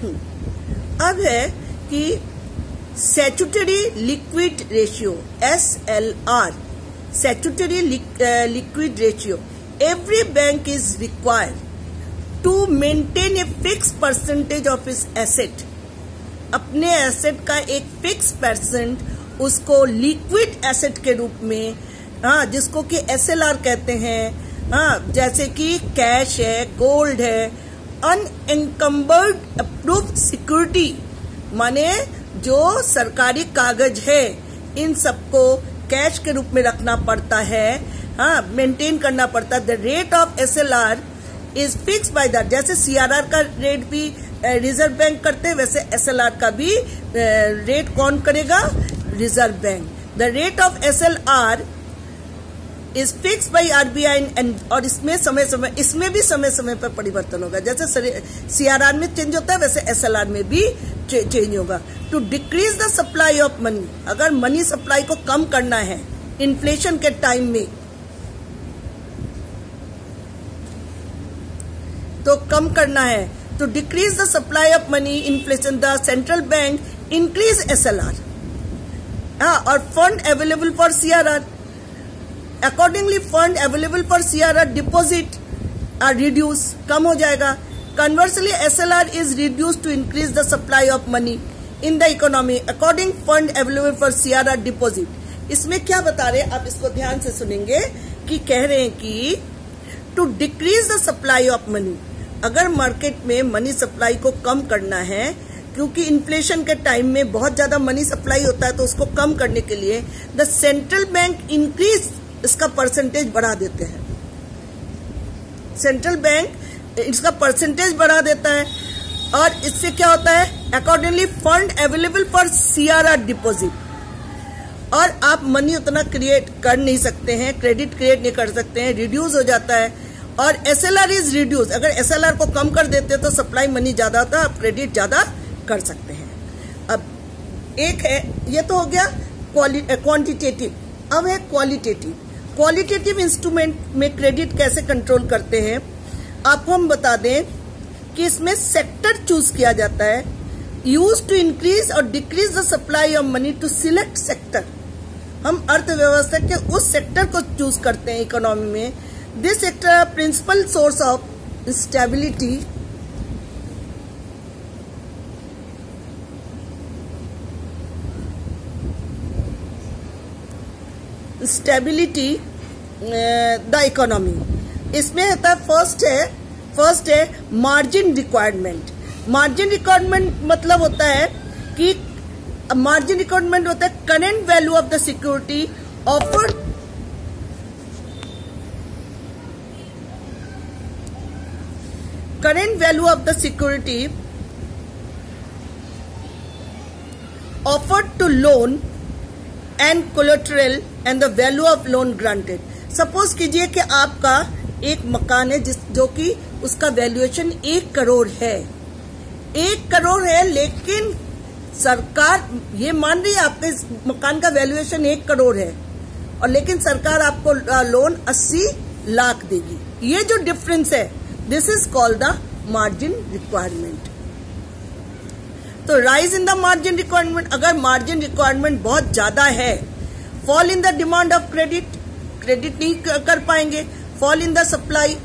अब है कि statutory liquid ratio SLR, statutory liquid ratio, every bank is required to maintain a fix percentage of इस asset, अपने asset का एक फिक्स परसेंट उसको लिक्विड एसेट के रूप में, जिसको कि SLR कहते हैं, जैसे कि कैश है, गोल्ड है, अनएंकम्बर्ड अप्रूव्ड सिक्योरिटी, माने जो सरकारी कागज है इन सबको कैश के रूप में रखना पड़ता है, मेंटेन करना पड़ता है। The rate of SLR is fix by that, जैसे CRR का रेट भी रिजर्व बैंक करते हैं, वैसे SLR का भी रेट कौन करेगा? Reserve bank. The rate of SLR is fix by RBI and, और इसमें भी समय समय पर परिवर्तन होगा, जैसे CRR में चेंज होता है वैसे SLR में भी चेंज होगा। To decrease the supply of money, अगर मनी सप्लाई को कम करना है इन्फ्लेशन के टाइम में, तो कम करना है, to decrease the supply of money inflation, the central bank increase SLR, और fund available for CRR, accordingly fund available for CRR deposit are reduce, कम हो जाएगा। Conversely SLR is reduce to increase the supply of money in the economy according fund available for CRR deposit. इसमें क्या बता रहे हैं आप, इसको ध्यान से सुनेंगे, कि कह रहे हैं कि to decrease the supply of money, अगर मार्केट में मनी सप्लाई को कम करना है, क्योंकि इन्फ्लेशन के टाइम में बहुत ज्यादा मनी सप्लाई होता है, तो उसको कम करने के लिए द सेंट्रल बैंक इंक्रीज, इसका परसेंटेज बढ़ा देते हैं, सेंट्रल बैंक इसका परसेंटेज बढ़ा देता है, और इससे क्या होता है? Accordingly fund available for CRR deposit, और आप मनी उतना क्रिएट कर नहीं सकते हैं, क्रेडिट क्रिएट नहीं कर सकते हैं, रिड्यूस हो जाता है, और SLR इज रिड्यूस, अगर SLR को कम कर देते हैं तो सप्लाई मनी ज्यादा होता है, आप क्रेडिट ज्यादा कर सकते हैं। अब एक है, ये तो हो गया क्वांटिटेटिव, अब है क्वालिटेटिव। क्वालिटेटिव इंस्ट्रूमेंट में क्रेडिट कैसे कंट्रोल करते हैं, आपको हम बता दें कि इसमें सेक्टर चूज किया जाता है, यूज टू इंक्रीज और decrease the supply of money to select sector, हम अर्थव्यवस्था के उस सेक्टर को चूज करते हैं इकोनॉमी में। This sector principal source of stability, the economy. इसमें होता है फर्स्ट है मार्जिन रिक्वायरमेंट। मार्जिन रिक्वायरमेंट मतलब होता है कि मार्जिन रिक्वायरमेंट होता है current value of the security offered, current value of the security offered to loan and collateral and the value of loan granted। Suppose कीजिए कि आपका एक मकान है जो कि उसका वैल्यूएशन 1 करोड़ है, 1 करोड़ है, लेकिन सरकार ये मान रही है आपके मकान का वैल्यूएशन 1 करोड़ है, और लेकिन सरकार आपको लोन 80 लाख देगी। ये जो डिफरेंस है, this is called the margin requirement. तो rise in the margin requirement, अगर मार्जिन रिक्वायरमेंट बहुत ज्यादा है, fall in the demand of credit, credit नहीं कर पाएंगे, फॉल इन द सप्लाई,